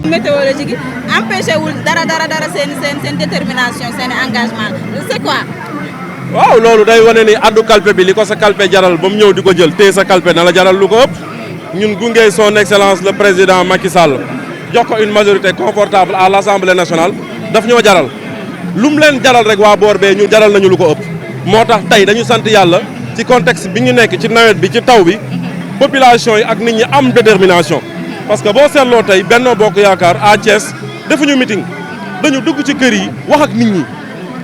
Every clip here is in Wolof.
météorologique empêché wul dara seen détermination seen engagement c'est quoi. waaw loolu day wane ni addu kalpe bi li ko sa kalpe jaral ba mu ñëw di ko jël téye sa kalpe na la jaral lu ko ëpp ñun gunge son excellence le président Macky Sall jox ko une majorité confortable à l'Assemblée nationale daf ñoo jaral lu mu leen jaral rek waa boor bee ñu jaral nañu lu ko ëpp moo tax tey dañu sant yàlla ci contexte bi ñu nekk ci nawet bi ci taw bi population yi ak nit ñi am détermination parce que boo seetloo tey Benno Bokk Yaakaar à Thiès defuñu meeting dañu dugg ci kër yi wax ak nit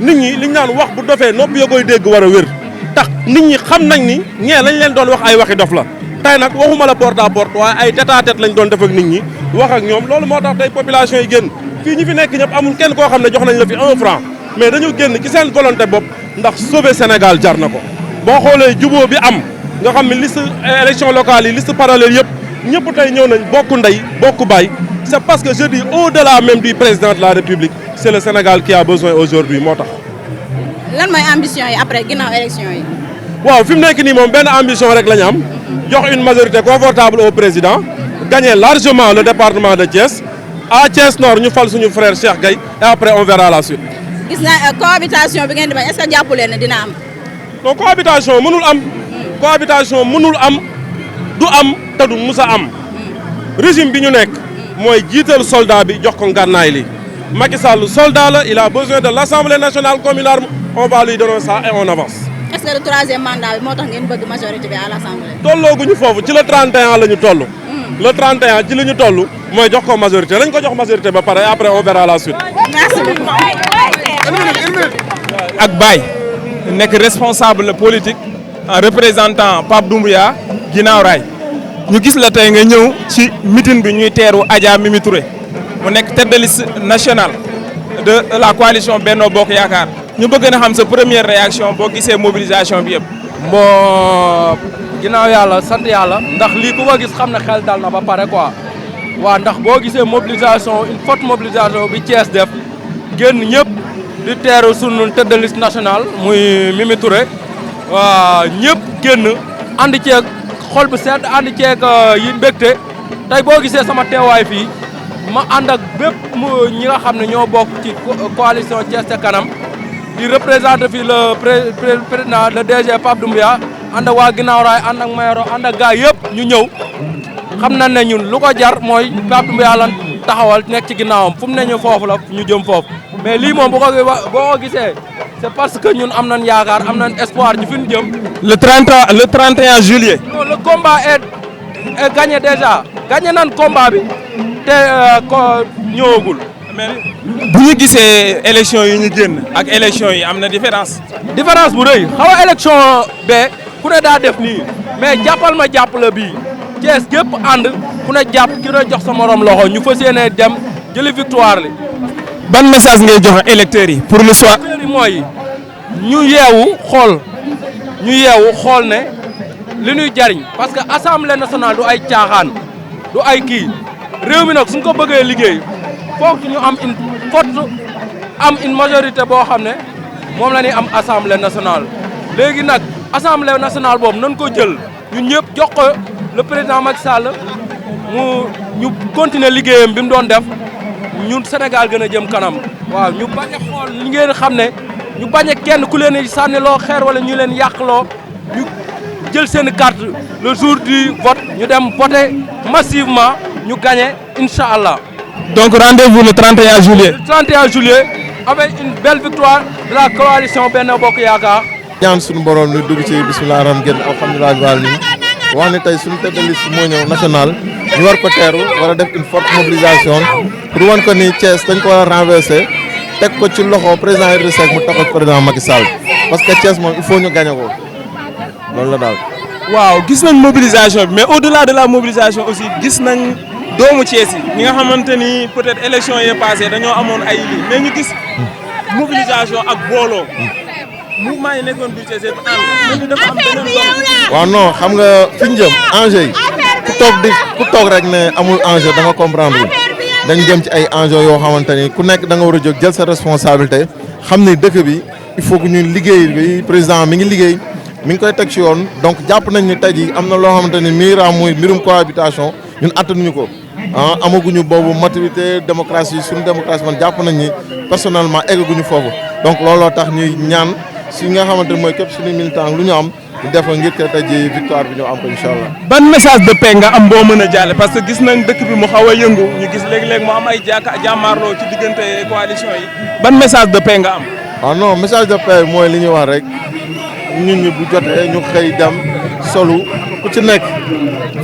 ñi li ñu naan wax bu dofee nopp yoo koy dégg war a wér tax nit ñi xam nañ ni ñee lañ leen doon wax ay waxi dof la tey nag waxuma la porte à porte waaye ay tête à tête lañ doon def ak nit ñi wax ak ñoom loolu moo tax tey population yi génn fii ñi fi nekk ñëpp amul kenn koo xam ne jox nañ la fi 1 franc mais dañu génn ci seen volonté bopp ndax sauver Sénégal jar na ko boo xoolee jubóo bi am nga xam ne liste élection locale yi liste parallèle yëpp ñëpp tey ñëw nañ bokk ndey bokk baay c'est parce que je dis au-delà même du président de la République c'est le Sénégal qui a besoin aujourd'hui moo tax. lan mooy ambition yi après ginnaaw élection yi. waaw fi mu nekk nii moom benn ambition rek la ñu am jox une majorité confortable au président gagner largement le département de Thiès à Thiès Nord ñu fal suñu frère Cheikh Gueye et après on verra la suite. gis naa cohabitation bi ngeen di bañ est-ce que jàppu leen ne dina am. non cohabitation mënul am. cohabitation mënul am du am te du musa am régime bi ñu nekk mooy jiital soldat bi jox ko ngànnaay li Macky Sall soldat la il a besoin de l'Assemblée nationale comme une arme on va lui donner ça et on avance. est-ce que le troisième mandat bi moo tax ngeen bëgg majorité bi à l'Assemblée. tollooguñu foofu ci le 31 la ñu toll. le 31 ci la ñu toll mooy jox ko majorité lañ ko jox majorité ba pare après on verra la suite. merci beaucoup. ak Baye nekk responsable politique en représentant Pape Doumbouya Guinaw Rail ñu gis la tey nga ñëw ci meeting bi ñuy teeru Adja Mimi Touré mu nekk tête de liste nationale de la coalition Benno Bokk Yaakaar ñu bëgg na xam sa première réaction boo gisee mobilisation bi yëpp. bon ginnaaw yàlla sant yàlla ndax lii ku ko gis xam ne xel dal na ba pare quoi waaw ndax boo gisee mobilisation une forte mobilisation bi Thiès def génn ñëpp di teeru sunu tête de liste nationale muy Mimi Touré waaw ñëpp génn ànd ceeg xol bu sedd ànd ceeg yi mbégte tey boo gisee sama teewaay fii ma ànd ak bépp ñi nga xam ne ñoo bokk ci coalition Thiès ca kanam di représenter fii le président le DG Pape Doumbouya ànd ak waa Guinaw Rail ànd ak Mayoro ànd ak gars yëpp ñu ñëw xam na ne ñun lu ko jar mooy Pape Doumbouya lan taxawal nekk ci ginnaawam fu mu ne ñu foofu la ñu jëm foofu mais lii moom boo ko gisee c'est parce que ñun am nañ yaakaar am nañ espoir ci fi ñu jëm. le 31 juillet. non le combat est gagné déjà gagné nañ combat bi te ñëwagul. mais bu ñu gisee élection yi ñu génn ak élection yi am na différence. différence bu rëy xaw a élection bee ku ne daa def nii mais jàppal ma jàppale bii Thiès gépp ànd ku ne jàpp ki ne jox sa morom loxo ñu fas yéene dem jëli victoire li. ban message ngay joxe électeurs yi pour le soir. mooy ñu yeewu xool ne li ñuy jariñ parce que assemblée nationale du ay caaxaan du ay kii réew mi nag suñ ko bëggee liggéey foog ñu am une majorité boo xam ne moom la ñuy am assemblée nationale. léegi nag assemblée nationale boobu nañ ko jël ñun ñëpp jox ko le président Macky Sall ñu continuer liggéeyam bi mu doon def ñun Sénégal gën a jëm kanam. waaw ñu bañ a xool li ngeen xam ne ñu bañ a kenn ku leen di sànniloo xeer wala ñu leen yàqloo ñu jël seen carte le jour du vote ñu dem voter massivement ñu gagner incha allah. donc rendez-vous le 31 juillet. le 31 juillet avec une belle victoire de la coalition Benno Bokk Yaakaar. ñaan suñu borom ñu dugg ci bismillah rahmaan génn alhamdulilah rabbil alamin wax ne tey suñu tête de liste moo ñëw national ñu war ko teeru war a def une forte mobilisation pour wan ko ni Thiès dañ ko war a renverser teg ko ci loxo président Idrissa Seck mu tax ak président Macky Sall parce que Thiès moom il faut ñu gagner ko loolu la daal. waaw gis nañ mobilisation bi mais au-delà de la mobilisation aussi gis nañ doomu Thiès yi ñi nga xamante ni peut-être élection yi passé dañoo amoon ay lii mais ñu gis mobilisation ak booloo mouvement yi nekkoon biir Thiès yëpp ànd dafa am beneen doom. waaw non xam nga fi ñu jëm enjeu yi ku toog rek ne amul enjeu da nga comprendre dañ jëm ci ay enjeu yoo xamante ni ku nekk da nga war a jóg jël sa responsabilité xam ni dëkk bi il faut que ñun liggéey bi président mi ngi liggéey mi ngi koy teg ci yoon donc jàpp nañ ni tey jii am na loo xamante ni muy mbirum cohabitation ñun attanuñu ko amaguñu boobu maturité démocratie suñu démocratie man jàpp nañ ni personnellement eggaguñu foofu donc looloo tax ñuy ñaan si nga xamante ne mooy képp suñu militant lu ñu am ñu def ngir que tey jii victoire bi ñu am ko incha allah. ban message de paix nga am boo mën a jàlle parce que gis nañ dëkk bi mu xaw a yëngu ñu gis léeg-léeg mu am ay jàmmaarloo ci diggante coalition yi ban message de paix nga am. waaw non message de paix mooy li ñuy wax rek nit ñi bu jotee ñu xëy dem solu ku ci nekk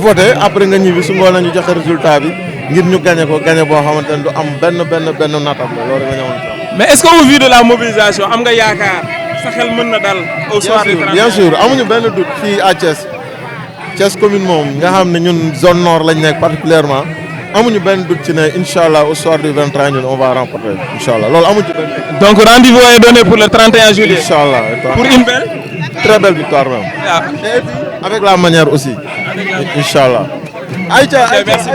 voté après nga ñibbi su ngoon la ñu joxe résultat bi ngir ñu gagné ko gagné boo xamante ne du am benn natam loolu nga ñëwoon. mais est-ce que au vu de la mobilisation am nga yaakaar sa xel mën na dal. au soir du 31 bien sûr amuñu benn doute fii à Thiès commune moom nga xam ne ñun zone nord lañ nekk particulièrement amuñu benn doute ci ne incha allah au soir du 23 ñun on va remporter incha allah loolu amuñu ci benn. donc rendez-vous est donné pour le 31 juillet. incha allah pour une belle. très belle victoire même. Ah. Et puis avec la manière aussi. incha allah. Aïcha merci.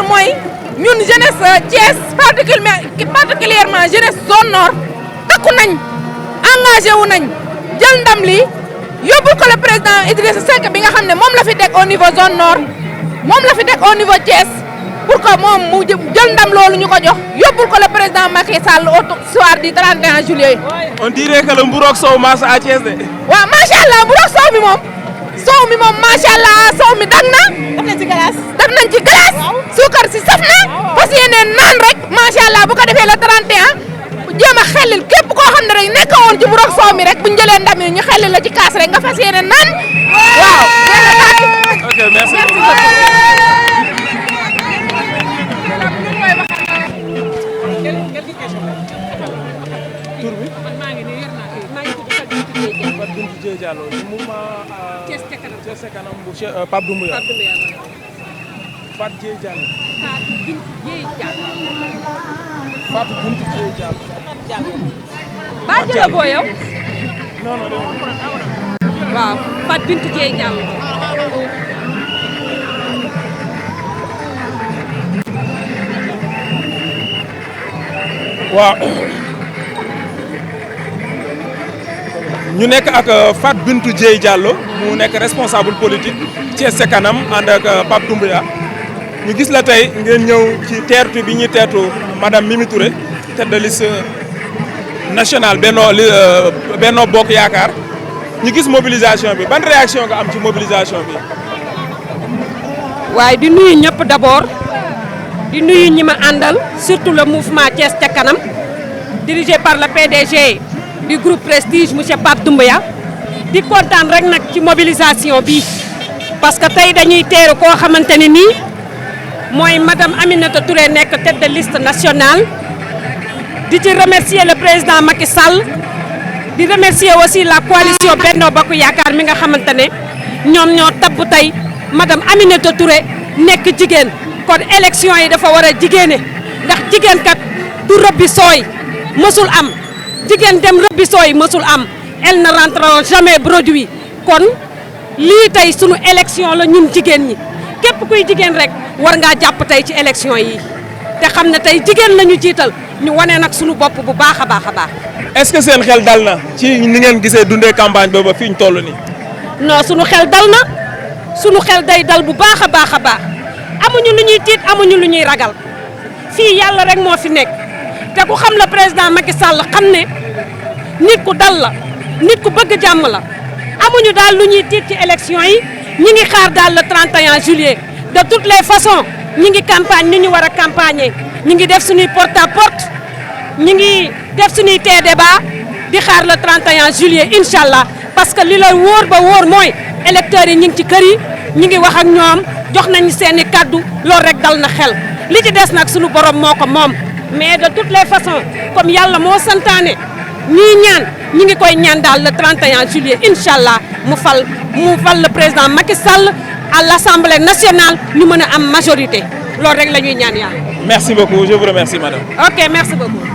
mooy ñun jeunesse Thiès particulièrement jeunesse zone nord takku nañ engagé wu nañ jël ndam li yóbbul ko le président Idrissa Seck bi nga xam ne moom la fi teg au niveau zone nord moom la fi teg au niveau Thiès pour que moom mu jël ndam loolu ñu ko jox yóbbul ko le président Macky Sall au soir du 31 juillet. on dirait que le mburoog sow marche à Thiès de. waaw macha allah mburoog sow mi moom macha allah sow mi dag na. def nañ ci glace. suukar si saf na. fas yéene naan rek macha allah bu ko defee le 31 jéem a xellil képp koo xam ne rek nekk woon ci mburoog sow mi rek bu ñu jëlee ndam yi ñu xellil la ci kaas rek nga fas yéene naan waaw. ok merci Bintou Dieye Diallo du mouvement Thiès ca kanam. Thiès ca kanam bu Pape Doumbouya. Pape Doumbouya Fatou Dieye Diallo. Fatou Bintou Dieye Diallo. Fatou Bintou Dieye Diallo. Ba jëla boo yow. non non waaw Fatou Bintou Dieye Diallo. waaw ñu nekk ak Fatou Bintou Dieye Diallo mu nekk responsable politique Thiès ca kanam ànd ak Pape Doumbouya ñu gis la tey ngeen ñëw ci teertu bi ñuy teertu madame Mimi Touré tête de liste nationale Benno Bokk Yaakaar ñu gis mobilisation bi ban réaction nga am ci mobilisation bi. waaye di nuyu ñëpp d'abord di nuyu ñi ma àndal surtout le mouvement Thiès ca kanam dirigé par le PDG du groupe Prestige monsieur Pape Doumbouya di kontaan rek nag ci mobilisation bi parce que tey dañuy teeru koo xamante ne nii mooy madame Aminata Touré nekk tête de liste nationale di ci remercier le président Macky Sall di remercier aussi la coalition Benno Bokk Yaakaar mi nga xamante ne ñoom ñoo tabb tey madame Aminata Touré nekk jigéen kon élection yi dafa war a jigéene ndax jigéen kat du rëbbi sooy mësul am jigéen dem rëbbi sooy mësul am elles ne rentreront jamais bredouille kon lii tey sunu élection la ñun jigéen ñi képp kuy jigéen rek war ngaa jàpp tey ci élection yi te xam ne tey jigéen la ñu jiital ñu wane nag sunu bopp bu baax a baax a baax. est-ce que seen xel dal na ci ni ngeen gisee dundee campagne boobu ba fi ñu toll nii. non sunu xel dal na sunu xel day dal bu baax a baax a baax amuñu lu ñuy tiit amuñu lu ñuy ragal fii yàlla rek moo fi nekk te ku xam le président Macky Sall xam ne nit ku dal la nit ku bëgg jàmm la amuñu daal lu ñuy tiit ci élection yi ñi ngi xaar daal le 31 juillet de toutes les façons ñi ngi campagne ni ñu war a campagner ñi ngi def suñuy porte à porte ñi ngi def suñuy tee débat di xaar le 31 juillet incha allah parce que li la wóor ba wóor mooy électeurs yi ñi ngi ci kër yi ñi ngi wax ak ñoom jox nañu seeni kaddu loolu rek dal na xel li ci des nag suñu borom moo ko moom mais de toutes les façons comme yàlla moo santaane ñii ñaan ñi ngi koy ñaan daal le 31 juillet incha allah mu fal le président Macky Sall à l'Assemblée nationale ñu mën a am majorité loolu rek la ñuy ñaan yàlla. merci beaucoup je vous remercie madame. ok merci beaucoup.